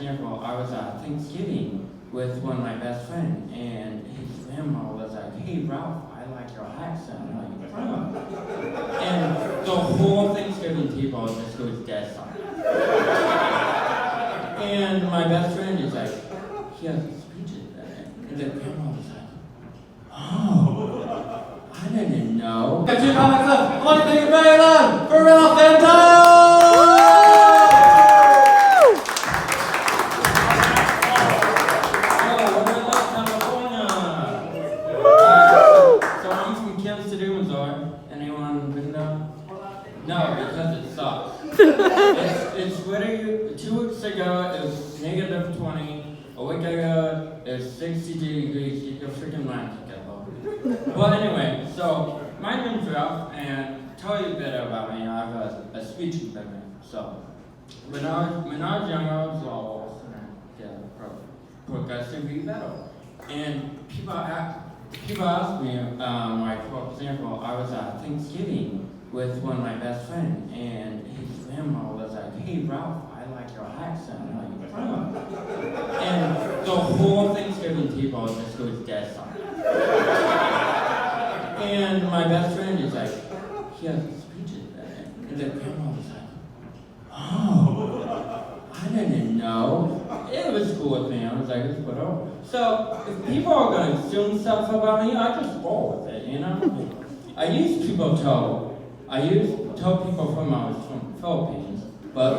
example, I was at Thanksgiving with one of my best friends, and his grandma was like, "Hey Ralph, I like your accent." I'm like, "Grandma." And the whole Thanksgiving table just goes dead silent. And my best friend is like, he has a speech today. And the grandma was like, "Oh, I didn't know." Give you a one thing Maryland for Ralph Fenton! No, because it sucks. It's whether you, 2 weeks ago it was negative 20, a week ago it was 60 degrees, get your freaking mind together. But anyway, so my name's Ralph, and tell you a bit about me. I have a speech impediment. So when I was younger, I was all progressively better. And people ask me, like for example, I was at Thanksgiving with one of my best friends, and his grandma was like, "Hey Ralph, I like your accent." I'm like, "Grandma." And the whole Thanksgiving table just goes dead silent. And my best friend is like, he has a speech today. And the grandma was like, "Oh, I didn't know." It was cool with me. I was like, it's whatever. So if people are going to assume stuff about me, I just roll with it, you know? I used to tell people from I was from the Philippines, but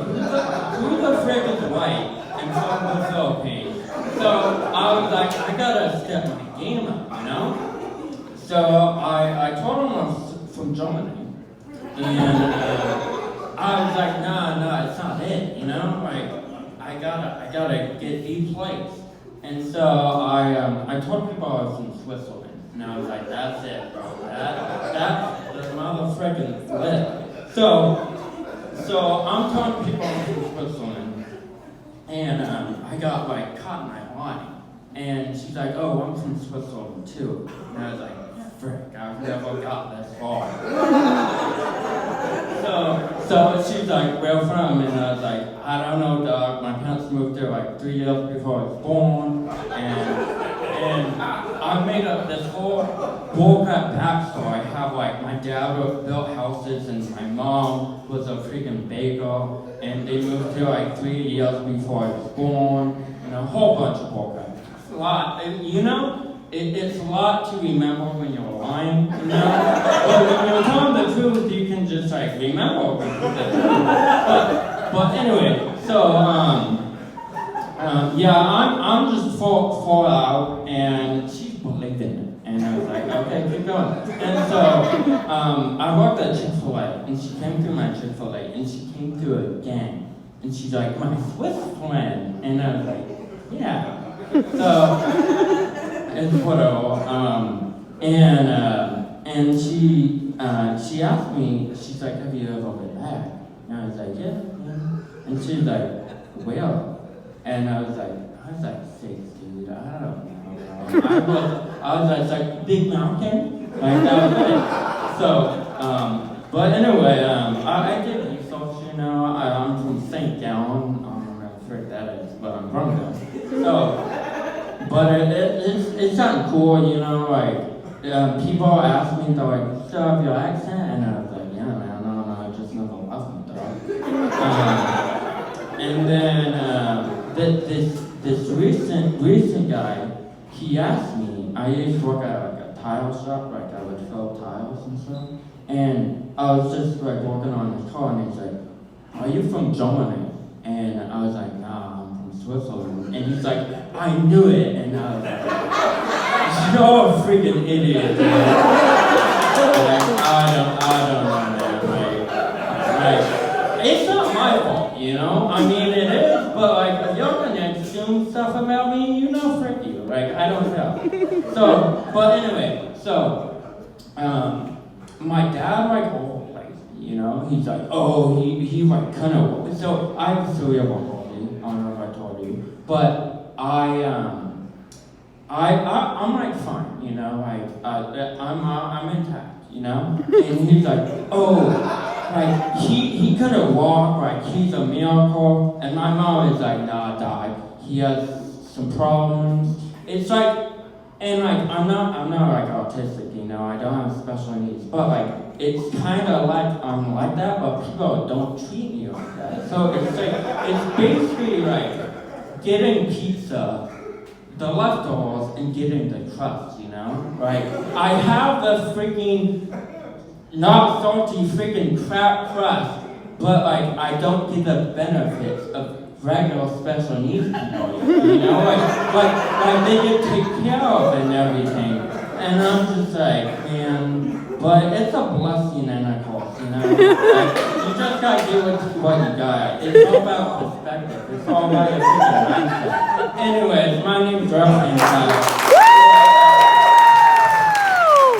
who the frick is white and from the Philippines? So I was like, I gotta step my game up, you know? So I told them I was from Germany, and I was like, no, it's not it, you know? Like, I gotta get these plates. And so I told people I was from Switzerland. And I was like, that's it, bro. That's the motherfucking lip. So I'm telling people I'm from Switzerland. And I got like caught in my line. And she's like, "Oh, I'm from Switzerland too." And I was like, frick, I've never got this far. So she's like, "Where from?" And I was like, "I don't know, dog. My parents moved there like 3 years before I was born. And I made up this whole bullcrap backstory. I have like my dad built houses, and my mom was a freaking baker, and they moved here like 3 years before I was born, and a whole bunch of bullcrap. It's a lot, you know. It's a lot to remember when you're lying, you know. But when you're telling the truth, you can just like remember the truth. But anyway, so yeah, I'm just full out, and she's believing it. And I was like, okay, keep going. And so I worked at Chick-fil-A, and she came through my Chick-fil-A, and she came through again. And she's like, "My Swiss friend." And I was like, yeah. So it's whatever. And she asked me, she's like, "Have you ever been back?" And I was like, yeah. And she's like, "Where?" And I was like 6, dude. I don't know. I was like big mountain. Like that was it. So, but anyway, I did research, you know. I'm from St. Gallen. I don't know how frick that is, but I'm from there. So, but it's something cool, you know. Like people ask me, they're like, "So have your accent?" And I was like, "Yeah, man, no, I just never left me, dog." And then this recent guy, he asked me. I used to work at like a tile shop, like I would fill tiles and stuff. And I was just like working on his car, and he's like, "Are you from Germany?" And I was like, "Nah, I'm from Switzerland." And he's like, "I knew it." And I was like, "You're a freaking idiot, dude." Like, I don't know, man. Like, it's not my fault, you know? I mean, it is, but like, if you're gonna assume stuff about me, you know, frick you. Like, I don't know. So, but anyway, my dad, like, overplays me, you know? He's like, oh, he like, kind of, so I have 3 of them already, I don't know if I told you, but I'm like fine, you know, like I'm intact, you know. And he's like, "Oh, like he couldn't walk, like he's a miracle. And my mom is like, nah, dog, he has some problems. It's like, and like I'm not like autistic, you know, I don't have special needs, but like it's kind of like I'm like that, but people don't treat me like that. So it's like it's basically like getting pizza, the leftovers, and getting the crust, you know? Like I have the freaking not salty freaking crap crust, but like I don't get the benefits of regular special needs people, you know, like they get taken care of and everything. And I'm just like, man, but it's a blessing and a curse, you know? Like, you just gotta do what you got. It's all about perspective. It's all about your freaking mindset. Anyways, my name's Ralph and